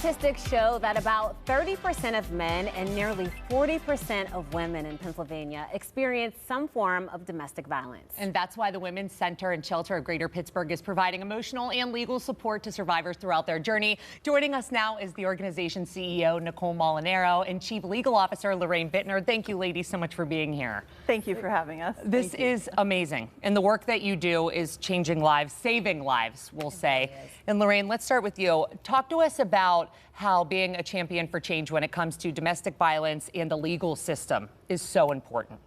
Statistics show that about 30% of men and nearly 40% of women in Pennsylvania experience some form of domestic violence. And that's why the Women's Center and Shelter of Greater Pittsburgh is providing emotional and legal support to survivors throughout their journey. Joining us now is the organization's CEO, Nicole Molinaro, and Chief Legal Officer, Lorraine Bittner. Thank you, ladies, so much for being here. Thank you for having us. This is amazing. And the work that you do is changing lives, saving lives, we'll say. And Lorraine, let's start with you. Talk to us about how being a champion for change when it comes to domestic violence and the legal system is so important.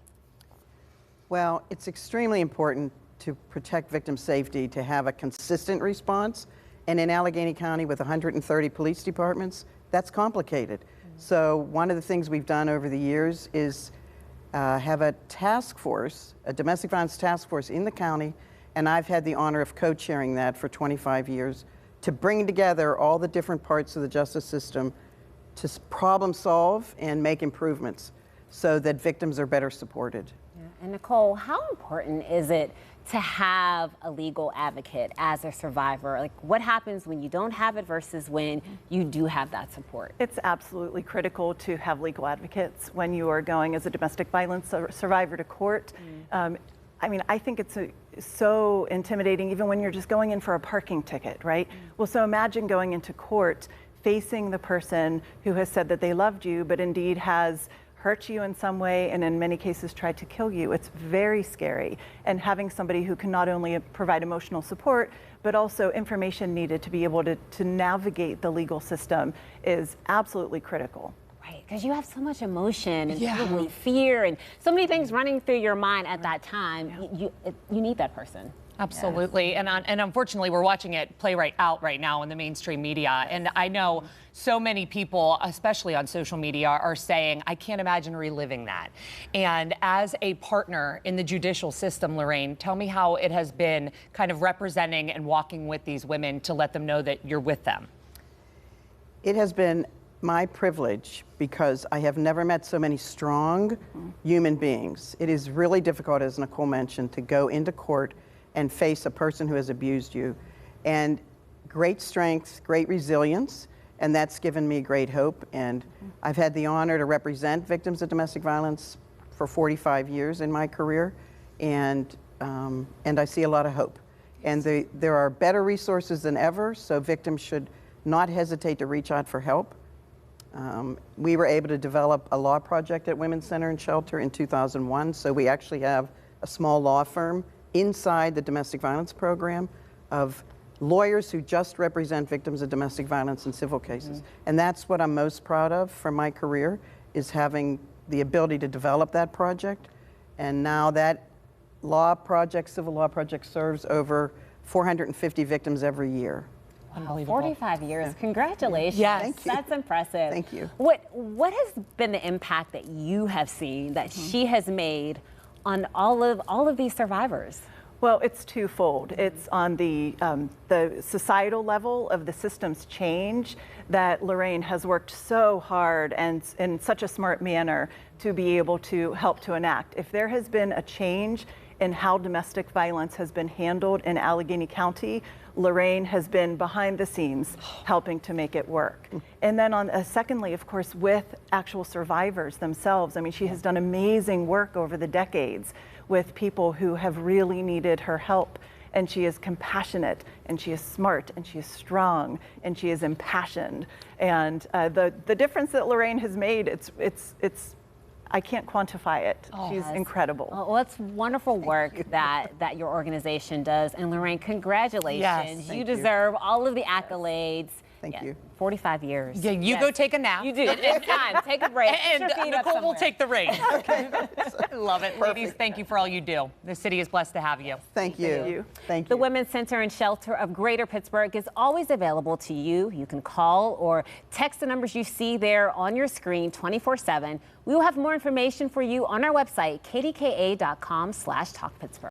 Well, it's extremely important to protect victim safety, to have a consistent response. And in Allegheny County with 130 police departments, that's complicated. So one of the things we've done over the years is have a task force, a domestic violence task force in the county, and I've had the honor of co-chairing that for 25 years, to bring together all the different parts of the justice system to problem solve and make improvements so that victims are better supported. Yeah. And Nicole, how important is it to have a legal advocate as a survivor? Like, what happens when you don't have it versus when you do have that support? It's absolutely critical to have legal advocates when you are going as a domestic violence survivor to court. I mean, I think it's so intimidating even when you're just going in for a parking ticket, right? Well, so imagine going into court facing the person who has said that they loved you, but indeed has hurt you in some way and in many cases tried to kill you. It's very scary. And having somebody who can not only provide emotional support, but also information needed to be able to navigate the legal system is absolutely critical. Right, because you have so much emotion and probably fear and so many things running through your mind at that time. You need that person. Absolutely. Yes. And unfortunately, we're watching it play out right now in the mainstream media. And I know so many people, especially on social media, are saying, I can't imagine reliving that. And as a partner in the judicial system, Lorraine, tell me how it has been kind of representing and walking with these women to let them know that you're with them. It has been my privilege because I have never met so many strong human beings. It is really difficult, as Nicole mentioned, to go into court and face a person who has abused you. And great strength, great resilience, and that's given me great hope. And I've had the honor to represent victims of domestic violence for 45 years in my career, and I see a lot of hope. And there are better resources than ever, so victims should not hesitate to reach out for help. We were able to develop a law project at Women's Center and Shelter in 2001, so we actually have a small law firm inside the domestic violence program of lawyers who just represent victims of domestic violence in civil cases. And that's what I'm most proud of from my career, is having the ability to develop that project. And now that law project, civil law project, serves over 450 victims every year. Unbelievable. 45 years. Yeah. Congratulations. Yes. Thank you. That's impressive. Thank you. What has been the impact that you have seen that she has made on all of these survivors? Well, it's twofold. It's on the societal level of the system's change that Lorraine has worked so hard and in such a smart manner to be able to help to enact. If there has been a change in how domestic violence has been handled in Allegheny County, Lorraine has been behind the scenes helping to make it work. And then secondly, of course, with actual survivors themselves. I mean, she has done amazing work over the decades with people who have really needed her help. And she is compassionate, and she is smart, and she is strong, and she is impassioned. And the difference that Lorraine has made, it's I can't quantify it. She's incredible. Well, it's wonderful work that your organization does. And Lorraine, congratulations. Yes, you deserve all of the accolades. Thank you. 45 years. Yeah, you go take a nap. You do. It's time. Take a break. And Nicole will take the reins. Okay. I love it. Perfect. Ladies, thank you for all you do. The city is blessed to have you. Thank you. Thank you. The Women's Center and Shelter of Greater Pittsburgh is always available to you. You can call or text the numbers you see there on your screen 24/7. We will have more information for you on our website, kdka.com/talkpittsburgh.